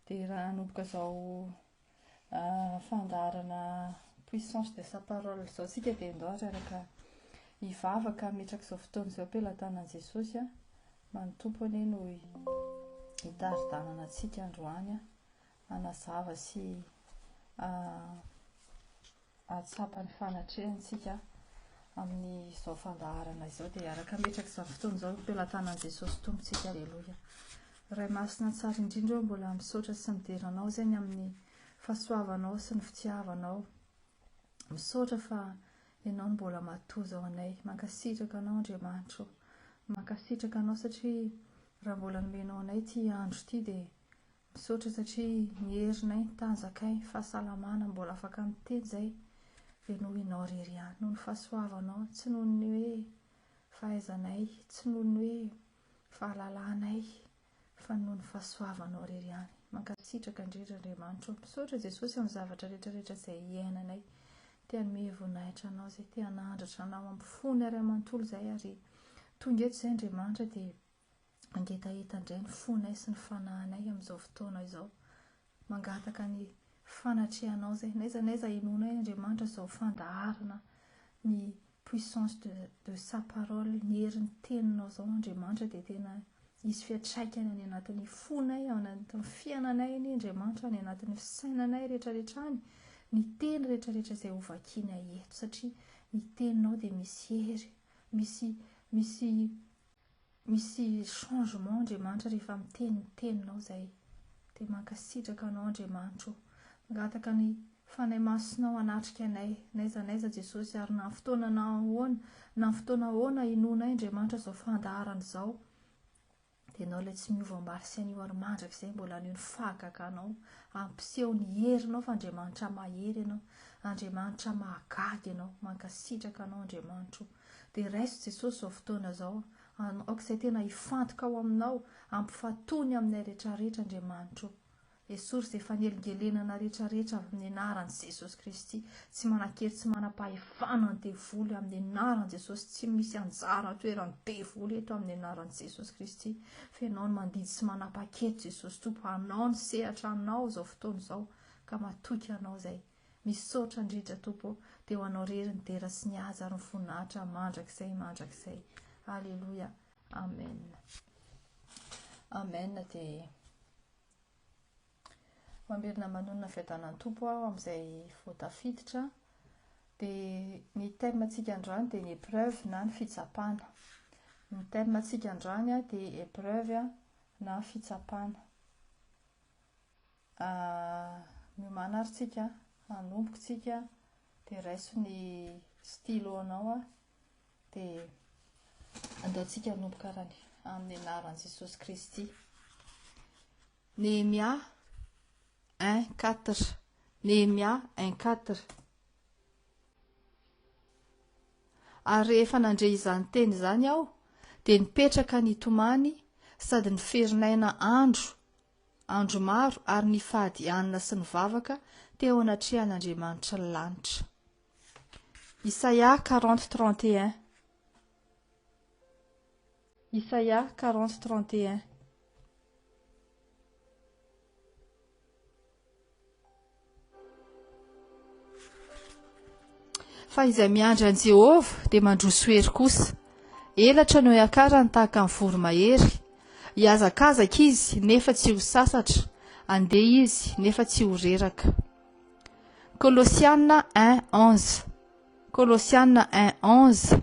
dia raha hanomboka izao fandaharana puissance de sa parole izao sika dia andao araka hivavaka metraka izao fotoana izao am-pelantanan'i Jesosy manotompo anie no hitaridanana antsika androany hanazava sy hatsapa ny fanatrehantsika amin'izao fandaharana izao dia araka metraka izao fotoana izao am-pelantanan'i Jesosy tompontsika. Aleluia. Ray masina tsara indrindra eo mbola misaotra sy mideranao izany amin'ny fahasoavanao sy ny fitiavanao. Misaotra fa ianao mbola matoza ao anay. Mankasitraka anao Andriamanitro. Mankasitraka anao satria raha mbola nomenao anay ity andro ity dia misaotra satria ny herinay, ny tanjakay, fahasalamana mbola afaka miteny izay dia noho ianao irery ihany. Noho ny fahasoavanao, tsy noho ny hoe fahaizanay, tsy noho ny hoe fahalalanay, fa noho ny fahasoavanao irery ihany. Mankasitraka indrindra Andriamanitro. Misaotra Jesosy amin'ny zavatra rehetrarehetra izay iainanay. Tia hanome voninahitra anao izay, tia hanandratra anao, ampifony ary amantolo izay ary tonga eto izay Andriamanitra dia angetaheta indray ny fonay sy ny fanahinay amin'izao fotoana izao. Mangataka ny fanatrehanao izay. Naiza inonay Andriamanitra izao fandaharana ny puissance de sa parole, ny herin'ny teninao izao Andriamanitra dia tena isy fiantraikany any anatin'ny fonay, ao anatin'ny fiainanay ny Andriamanitra, any anatin'ny fisainanay rehetrarehetra any, ny teny rehetrarehetra izay hovakianay eto satria ny teninao dia misy hery, misy changement Andriamanitra rehefa miteny ny teninao izay. Dia mankasitraka anao Andriamanitro. Mangataka ny fanahy masinao hanatrika anay, naiza Jesosy, ary na fotoana ahoana inonay Andriamanitra izao fandaharana izao dia ianao ilay tsy miova ambary sy anio ary mandraka izay mbola anio ny fahagaganao, ampiseho ny herinao fa Andriamanitra mahery ianao, Andriamanitra mahagaga ianao. Mankasitraka anao Andriamanitro. Dia raiso Jesosy izao fotoana izao, aok'izay tena hifantoka ao aminao, ampifatony aminay rehetrarehetra Andriamanitro. Esory izay fanelingelenana rehetrarehetra amin'ny anaran'i Jesosy Kristy. Tsy manan-kely, tsy manam-pahefana ny devoly amin'ny anaran'i Jesosy. Tsy misy anjara toerany devoly eto amin'ny anaran'i Jesosy Kristy. Fa ianao no mandidy sy manapa-kety Jesosy Tompo. Anao ny sehatra anao izao fotoana izao ka matoky anao izay. Misaotra indrindra Tompo dia ho anao rery ny dera sy ny aza ary ny voninahitra mandrakizay. Aleluia. Amen. Amen. Dia mamerina manonona fiadanan'ny Tompo aho amin'izay voatafiditra. Dia ny thème antsika androany dia ny épreuve na ny fitsapana. Ny thème antsika androany dia épreuve na fitsapana. Miomana ary tsika, hanomboka tsika, dia raiso ny stylo anao dia andaontsika hanomboka arany amin'ny anaran'i Jesosy Kristy. Néhémia 1:4. Néhémia 1:4. Ary rehefa nandre izany teny izany aho dia nipetraka nitomany sady niferinaina andro maro ary nifady anina sy ny vavaka teo anatrehan'Andriamanitra ny lanitra. Isaia 40:31. Isaia 40:31. Fa izay miandry an Jehovah dia mandroso hery kosa. Elatra no hiakarany tahaka ny voromahery. Hiazakazaka izy nefa tsy ho sasatra. Andeha izy nefa tsy ho reraka. Colossianina 1:11. Colossianina 1:11.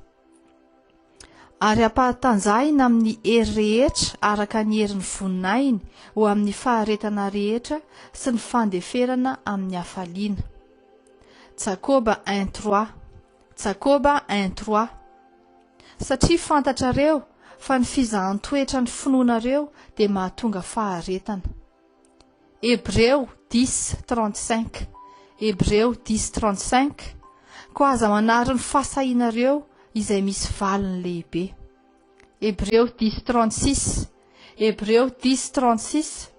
Ary ampahatanjahina amin'ny hery rehetra araka ny herin'ny voninahiny ho amin'ny faharetana rehetra sy ny fandeferana amin'ny hafaliana. Jakoba 1:3. Jakoba 1:3. Satria fantatrareo fa ny fizahan-toetra ny finoanareo dia mahatonga faharetana. Hébreu 10:35. Hébreu 10:35. Koa aza manary ny fahasahinareo izay misy valiny lehibe. Hébreu 10:36. Hébreu 10:36.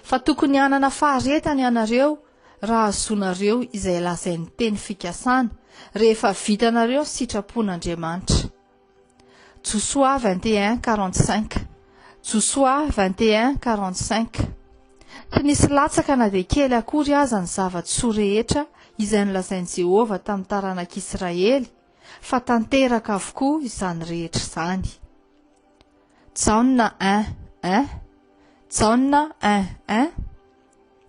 Fa tokony hanana faharetana ianareo raha azonareo izay lazain'ny teny fikasana rehefa vitanareo sitrapon'Andriamanitra. Joshua 21:45. Joshua 21:45. tsy nisy latsaka na dia kely akory aza ny zava-tsoa rehetra izay nolazain'i Jehovah tamin'ny taranak'Israely fa tanteraka avokoa izany rehetra izany. Jaona 1:1 Jaona 1:1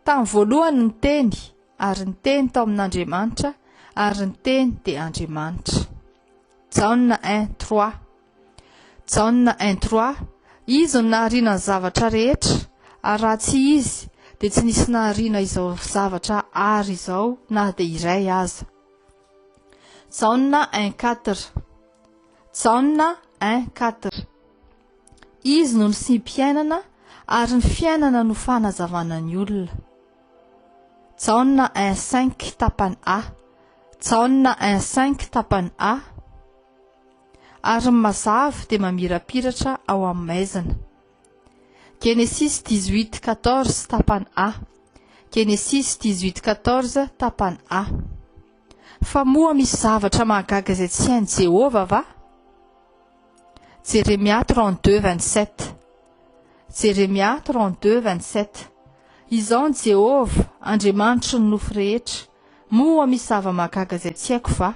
Tamin'ny voalohany ny teny, ary ny teny tao amin'Andriamanitra, ary ny teny dia Andriamanitra. Jaona 1:3 Jaona 1:3 Izy no nahariana ny zavatra rehetra, ary raha tsy izy dia tsy nisy nahariana izao zavatra ary izao na dia iray aza. Jaona 1:4 Jaona 1:4 Izy no ny simpiainana, ary ny fiainana no fanazavana ny olona. Jaona 1:5 tapany A Jaona 1:5 tapany A Ary ny mazava dia mamirapiratra ao amin'ny maizina. Genesis 18:14 tapany A Genesis 18:14 tapany A Fa moa misy zavatra mahagaga izay tsy hain'i Jehovah va? Jeremia 32:27 Jeremia 32:27 Izao ny Jehovah, Andriamanitra ny nofo rehetra, moa misy zava-mahagaga izay tsy haiko va?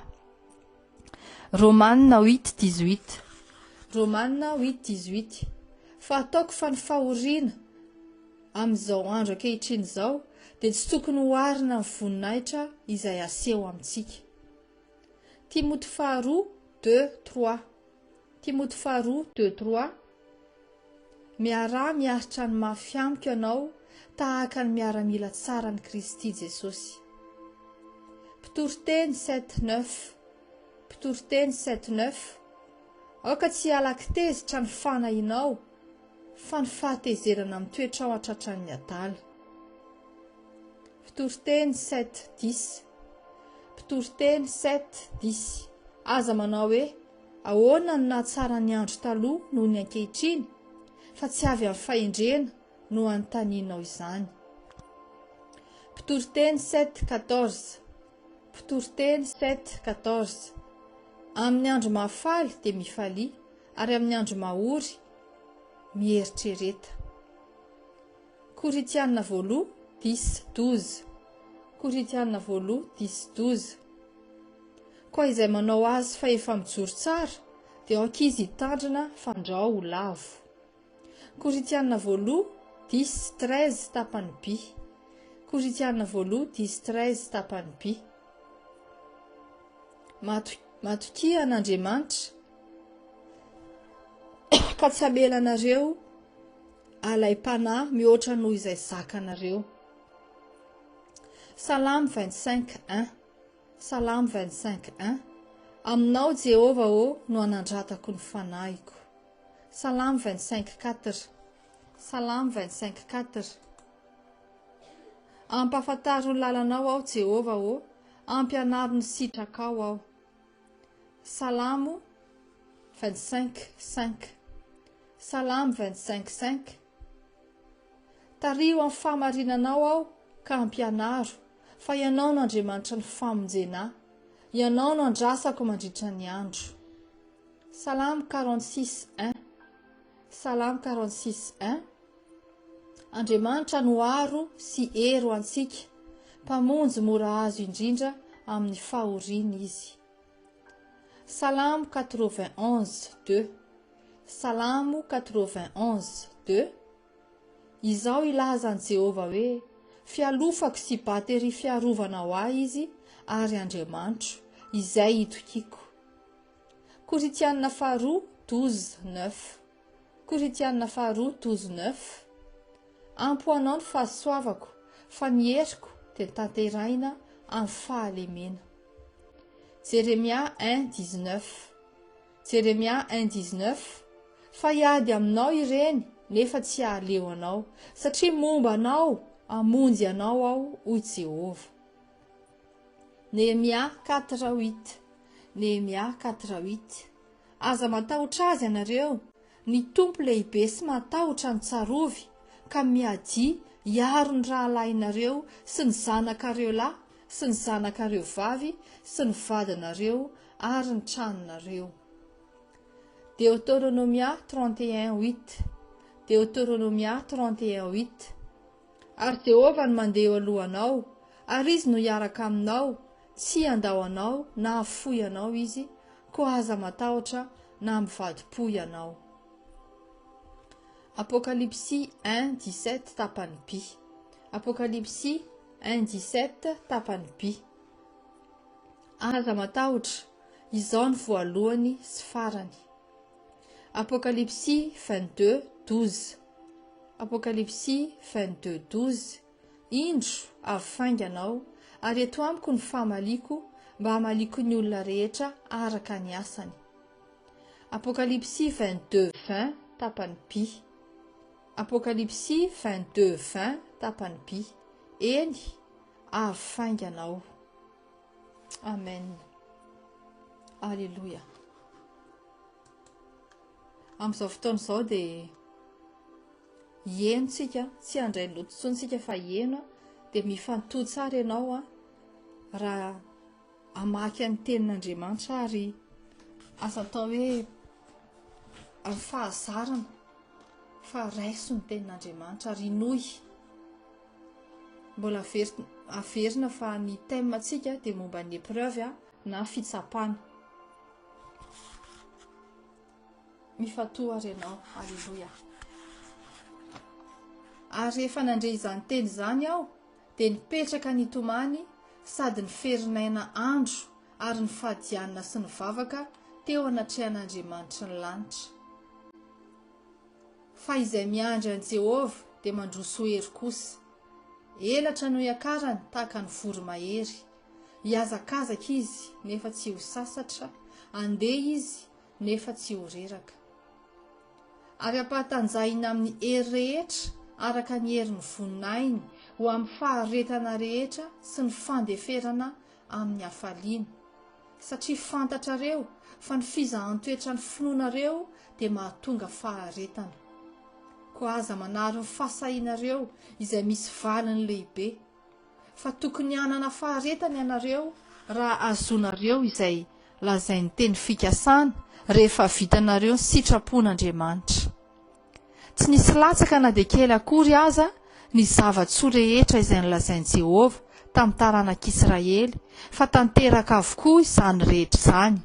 Romanina 8:18 Romanina 8:18 Fa ataoko fa ny fahoriana amin'izao andro ankehitriny izao dia tsy tokony hoarina ny voninahitra izay aseho amintsika. Timoty faharoa 2:3 Timoty faharoa 2:3 Miaritra ny mafy amiko ianao tahaka ny miaramila tsara ny Kristy Jesosy. Mpitoroteny 7:9 Mpitoroteny 7:9 Aoka tsy halaky tezitra ny fanahinao, fa ny fahatezerana mitoetra ao an-tratran'ny adala. Mpitoroteny 7:10 Mpitoroteny 7:10 Aza manao hoe ahoana no nahatsara ny andro taloha noho ny ankehitriny, fa tsy avy amin'ny fahendrena no anontanianao izany. Mpitoroteny 7:14 Mpitoroteny 7:14 Amin'ny andro mahafaly dia mifalia, ary amin'ny andro mahory mieritrereta. Koritianina voaloha 10:12 Koritianina voaloha 10:12 Koa izay manao azy fa efa mijoro tsara dia ankizy hitandrina fandrao ho lavo. Koritianina voaloha 10:13 tapany B Koritianina voaloha 10:13 tapany B Matokia an'Andriamanitra ka tsy hamelanareo alaim-panahy mihoatra noho izay zakanareo. Salamy 25:1 Salamy 25:1 Aminao Jehovah no anandratako ny fanahiko. Salamy 25:4 Salamy 25:4 Ampahafantaro ny lalanao aho Jehovah ampianaro ny sitrakao aho. Salamo 25:5 Salamy 25:5 Tario amin'ny fahamarinanao aho ka ampianaro, fa ianao no Andriamanitra ny famonjena, ianao no andrasako mandritra ny andro. Salamy 46:1 Salamy 46:1 Andriamanitra no aro sy ero antsika, mpamonjy mora azo indrindra amin'ny fahoriana izy. Salamo 91:2 Salamo 91:2 Izao ilazan'i Jehovah hoe fialofako sy batery fiarovana ho ahy izy ary Andriamanitro izay itokiko. Koritianina faharoa 12:9 Koritianina faharoa 12:9 Ampoanao ny fahasoavako, fa ny heriko dia tanteraina amin'ny fahalemena. Jeremia 1:19 Jeremia 1:19 Fa hiady aminao ireny nefa tsy hahaleo anao, satria momba anao hamonjy anao aho hoy Jehovah. Nehemia 4:8 Nehemia 4:8 Aza matahotra azy ianareo, ny tompo lehibe sy matahotra ny tsarovy, ka miady hiaro ny rahalahinareo sy ny zanakareo lahy sy ny zanakareo vavy sy ny vadinareo ary ny tranonareo. Deutéronomia 31:8 Deutéronomia 31:8 Ary Jehova no mandeha eo alohanao, ary izy no hiaraka aminao, tsy andao anao na afoy anao izy, ko aza matahotra na mivadi-po ianao. Apocalypsie 1:17 tapany B. Apocalypsie 1:17 tapany B. Aza matahotra, izao ny voalohany sy farany. Apocalypsie 22:12. Apocalypsie 22:12. Indro avy fainganao, ary eto amiko ny famaliako mba hamaliko ny olona rehetra araka ny asany. Apocalypsie 22:20 tapany B. Apocalypsie 22:20 tapany B. Eny, avy fainganao. Amen. Alléluia. Amin'izao fotoana izao dia hienontsika, tsy handray lotontsontsika fa hieno, dia mifanontody tsara ianao raha hamaky ny tenin'Andriamanitra ary asa atao hoe amin'ny fahazarana fa raiso ny tenin'Andriamanitra ary inoy. Mbola averina fa ny temantsika dia momba ny épreuve na fitsapana. Mifatoa ary ianao. Alleluia. Ary rehefa nandre izany teny izany aho, dia nipetraka nitomany sady ny ferinaina andro ary ny fahadianana sy ny vavaka teo anatrehan'Andriamanitra ny lanitra. Fa izay miandry an Jehova dia mandroso hery kosa. Elatra no iakarany tahaka ny voromahery. Hiazakazaka izy nefa tsy ho sasatra, andeha izy nefa tsy ho reraka. Ary ampatanjahina amin'ny hery rehetra araka ny herin'ny voninahiny ho amin'ny faharetana rehetra sy ny fandeferana amin'ny hafaliana. Satria fantatrareo fa ny fizahan-toetra ny finoanareo dia mahatonga faharetana. Ko aza manaro ny fahasahinareo izay misy valiny lehibe. Fa tokony hanana faharetana ianareo raha azonareo izay lazainy teny fikasana rehefa vitanareo ny sitrapon'Andriamanitra. Tsy nisy latsaka na dia kely akory aza ny zava-tsoa rehetra izay nolazain'i Jehova tamin'ny taranak'Israely, fa tanteraka avokoa izany rehetra izany.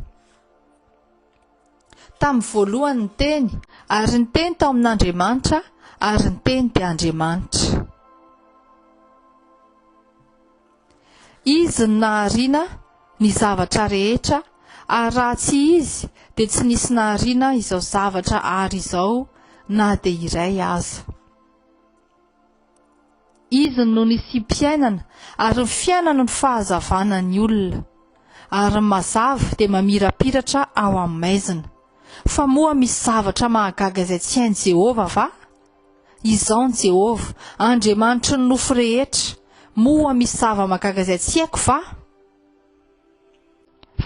Tamin'ny voalohany ny teny, ary ny teny tao amin'Andriamanitra, ary ny teny dia Andriamanitra. Izy no nahariana ny zavatra rehetra, ary raha tsy izy dia tsy nisy nahariana izao zavatra ary izao na dia iray aza. Izy no nisim-piainana ary ny fiainana ny fahazavana ny olona, ary mazava dia mamirapiratra ao amin'ny maizina. Fa moa misy zavatra mahagaga izay tsy hain' Jehova va? Izao ny Jehova, Andriamanitra ny nofo rehetra. Moa misy zava-mahagaga izay tsy haiko va?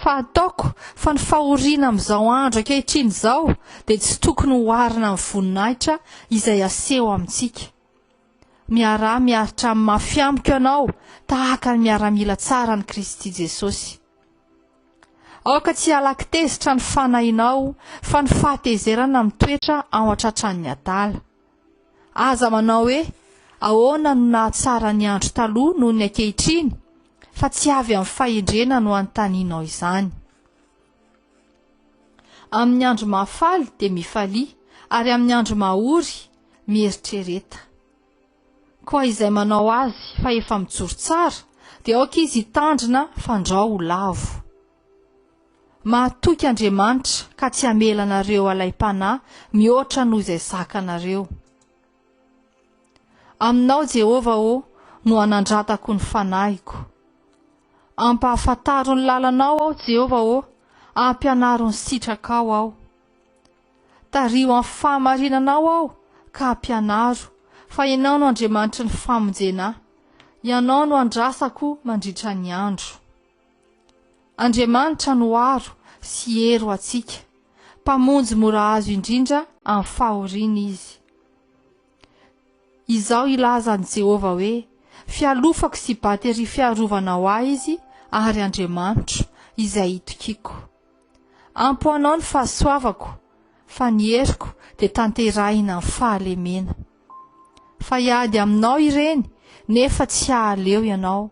Fa ataoko fa ny fahoriana amin'izao andro ankehitriny izao dia tsy tokony hoarina amin'ny voninahitra izay aseho amintsika. Miaritra amin'ny mafiamiko ianao tahaka ny miaramila tsara ny Kristy Jesosy. Aoka tsy halaky tezitra ny fanahinao fa ny fahatezerana mitoetra ao an-tratran'ny adala. Aza manao hoe ahoana no nahatsara ny andro taloha noho ny ankehitriny, fa tsy avy amin'ny fahendrena no anontanianao izany. Amin'ny andro mahafaly dia mifalia, ary amin'ny andro mahory mieritrereta. Koa izay manao azy fa efa mijoro tsara, dia aoka izy hitandrina fandrao ho lavo. Mahatoky Andriamanitra ka tsy hamelanareo alay-panahy mihoatra noho izay zakanareo. Aminao Jehova no hanandratako ny fanahiko. Ampahafantaro ny lalanao aho Jehova ampianaro ny sitrakao aho. Tario amin'ny fahamarinanao aho ka ampianaro, fa ianao no Andriamanitra ny famonjena, ianao no andrasako mandritra ny andro. Andriamanitra no aro sy hero atsika, mpamonjy mora azo indrindra amin'ny fahoriana izy. Izao ilazan'i Jehova hoe, fialofako sy batery fiarovana ho ahy izy, ary Andriamanitra izay itokiko. Ampoanao ny fahasoavako, fa ny heriko dia tanterahina amin'ny fahalemena. fa iady aminao ireny nefa tsy hahaleo ianao,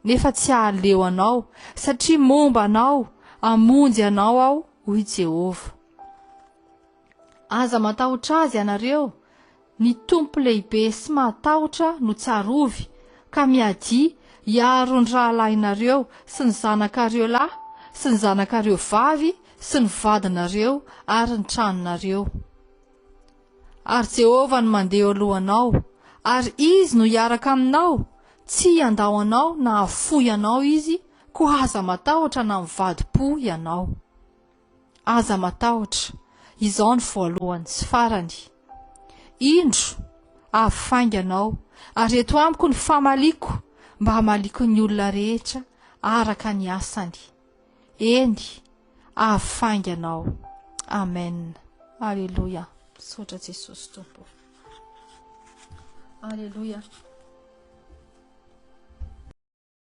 nefa tsy hahaleo anao satria momba anao, amonjy anao aho hoy Jehova. Aza matahotra azy ianareo, ny tompo lehibe sy matahotra no tsarovy ka miady hiaro ny rahalahinareo sy ny zanakareo lahy sy ny zanakareo vavy sy ny vadinareo ary ny tranonareo. Ary Jehova no mandeha alohanao, ary izy no hiaraka aminao, tsy andao anao na afoy anao izy, ko aza matahotra na mivadi-po ianao. Aza matahotra, izao ny voalohany sy farany. Indro ahafainga anao, ary eto amiko ny famaliko mba hamaliko ny olona rehetra araka ny asany. Eny, ahafainga anao. Amen. Alleluia. Sotra Jesosy tompo. Alleluia.